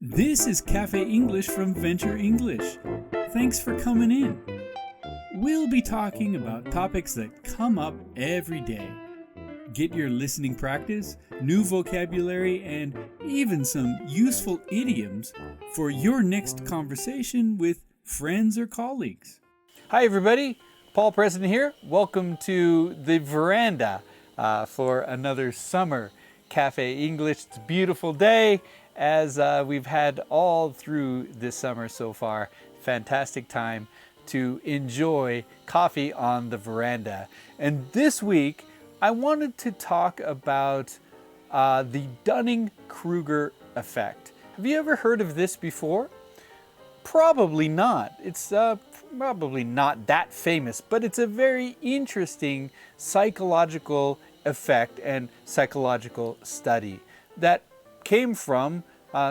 This is Cafe English from Venture English. Thanks for coming in. We'll be talking about topics that come up every day. Get your listening practice, new vocabulary, and even some useful idioms for your next conversation with friends or colleagues. Hi everybody, Paul Preston here. Welcome to the veranda for another summer Cafe English. It's a beautiful day as we've had all through this summer so far. Fantastic time to enjoy coffee on the veranda. And this week I wanted to talk about the Dunning Kruger Effect. Have you ever heard of this before? Probably not. It's probably not that famous, but it's a very interesting psychological effect and psychological study that came from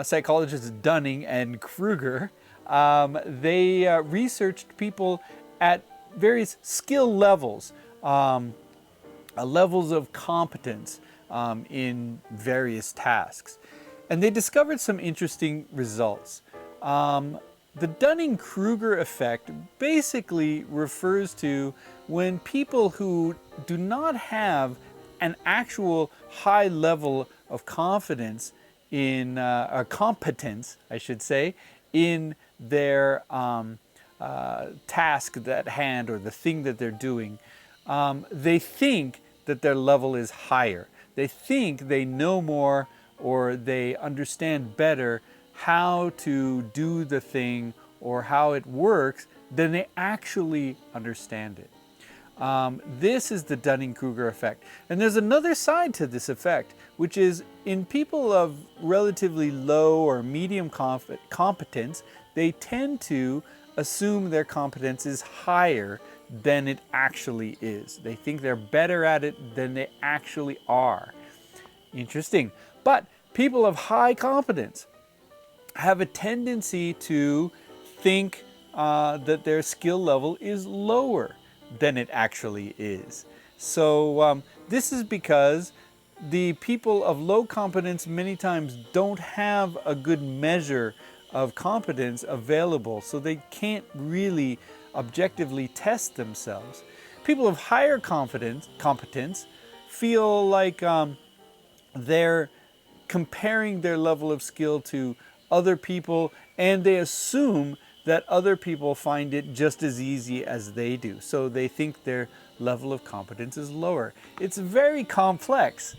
psychologists Dunning and Kruger. They researched people at various skill levels, levels of competence in various tasks. And they discovered some interesting results. The Dunning Kruger effect basically refers to when people who do not have an actual high level of confidence in, or competence, I should say, in their task at hand or the thing that they're doing, they think that their level is higher. They think they know more or they understand better how to do the thing or how it works than they actually understand it. This is the Dunning-Kruger effect. And there's another side to this effect, which is in people of relatively low or medium competence, they tend to assume their competence is higher than it actually is. They think they're better at it than they actually are. Interesting. But people of high competence have a tendency to think that their skill level is lower than it actually is. So this is because the people of low competence many times don't have a good measure of competence available, so they can't really objectively test themselves. People of higher competence feel like they're comparing their level of skill to other people, and they assume that other people find it just as easy as they do. So they think their level of competence is lower. It's very complex,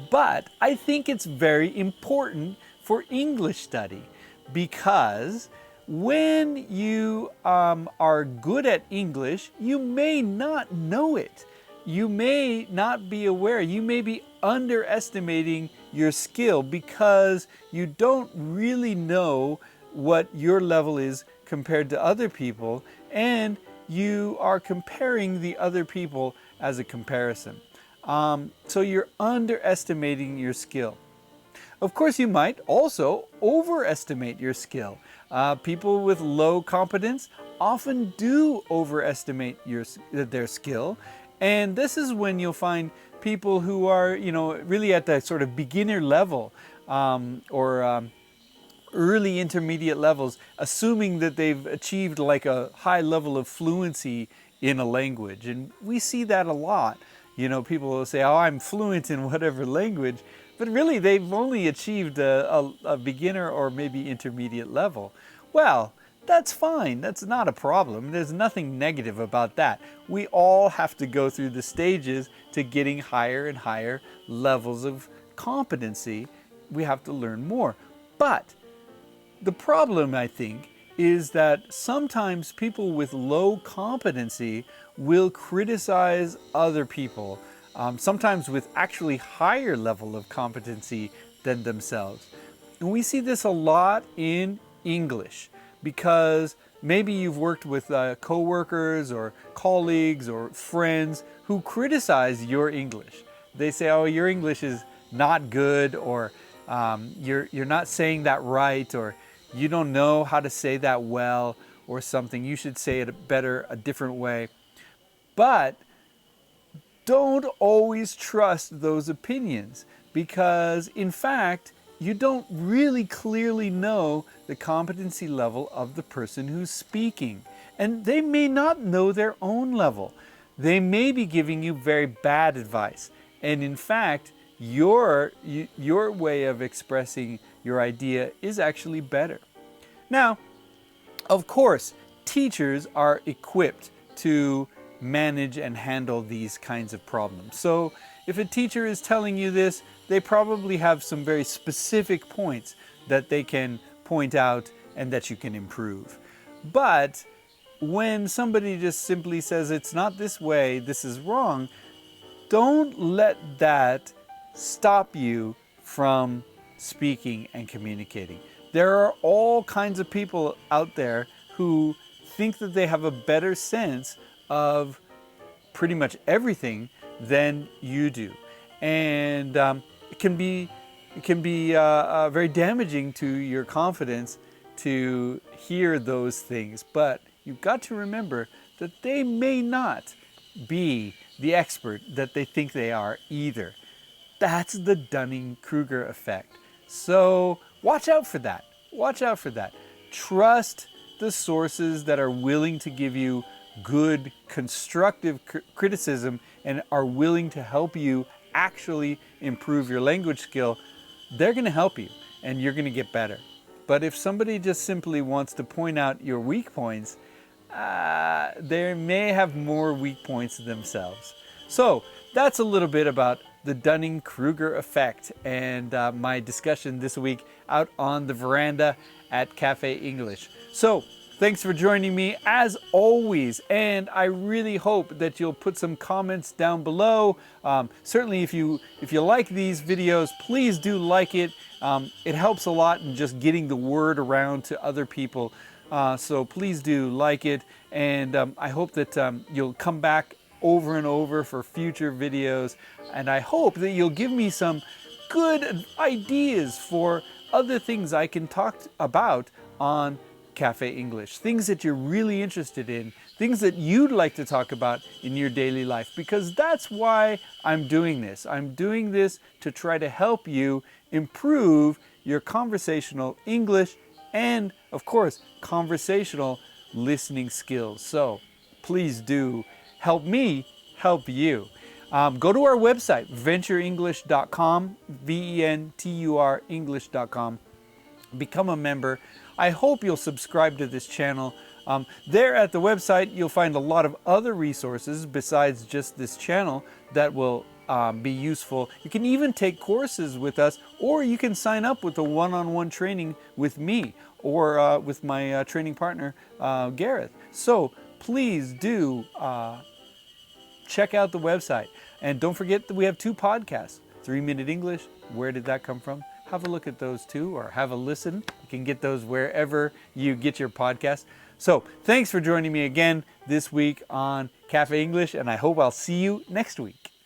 but I think it's very important for English study because when you are good at English, you may not know it. You may not be aware. You may be underestimating your skill because you don't really know what your level is compared to other people, and you are comparing the other people as a comparison. So you're underestimating your skill. Of course, you might also overestimate your skill. People with low competence often do overestimate their skill, and this is when you'll find people who are, really at the sort of beginner level or early intermediate levels, assuming that they've achieved like a high level of fluency in a language. And we see that a lot. People will say, oh, I'm fluent in whatever language, but really they've only achieved a beginner or maybe intermediate level. Well, that's fine. That's not a problem. There's nothing negative about that. We all have to go through the stages to getting higher and higher levels of competency. We have to learn more. But the problem, I think, is that sometimes people with low competency will criticize other people, sometimes with actually higher level of competency than themselves. And we see this a lot in English because maybe you've worked with coworkers or colleagues or friends who criticize your English. They say, oh, your English is not good, or you're not saying that right, or you don't know how to say that well, or something. You should say it better a different way. But don't always trust those opinions because, in fact, you don't really clearly know the competency level of the person who's speaking. And they may not know their own level. They may be giving you very bad advice. And in fact, your way of expressing your idea is actually better. Now, of course, teachers are equipped to manage and handle these kinds of problems. So if a teacher is telling you this, they probably have some very specific points that they can point out and that you can improve. But when somebody just simply says, it's not this way, this is wrong, don't let that stop you from speaking and communicating. There are all kinds of people out there who think that they have a better sense of pretty much everything than you do. And it can be very damaging to your confidence to hear those things. But you've got to remember that they may not be the expert that they think they are either. That's the Dunning Kruger effect. So watch out for that. Watch out for that. Trust the sources that are willing to give you good, constructive criticism and are willing to help you actually improve your language skill. They're going to help you and you're going to get better. But if somebody just simply wants to point out your weak points, they may have more weak points themselves. So that's a little bit about the Dunning Kruger effect and my discussion this week out on the veranda at Cafe English. So thanks for joining me as always, and I really hope that you'll put some comments down below. Certainly if you like these videos, please do like it. It helps a lot in just getting the word around to other people. So please do like it, and I hope that you'll come back over and over for future videos, and I hope that you'll give me some good ideas for other things I can talk about on Cafe English, things that you're really interested in, things that you'd like to talk about in your daily life, because that's why I'm doing this. I'm doing this to try to help you improve your conversational English and, of course, conversational listening skills. So please do help me help you. Go to our website, VenturEnglish.com, VenturEnglish.com. English.com. Become a member. I hope you'll subscribe to this channel. There at the website, you'll find a lot of other resources besides just this channel that will be useful. You can even take courses with us, or you can sign up with a one-on-one training with me or with my training partner, Gareth. So please do check out the website. And don't forget that we have 2 podcasts, 3-Minute English, Where Did That Come From? Have a look at those too, or have a listen. You can get those wherever you get your podcast. So thanks for joining me again this week on Cafe English, and I hope I'll see you next week.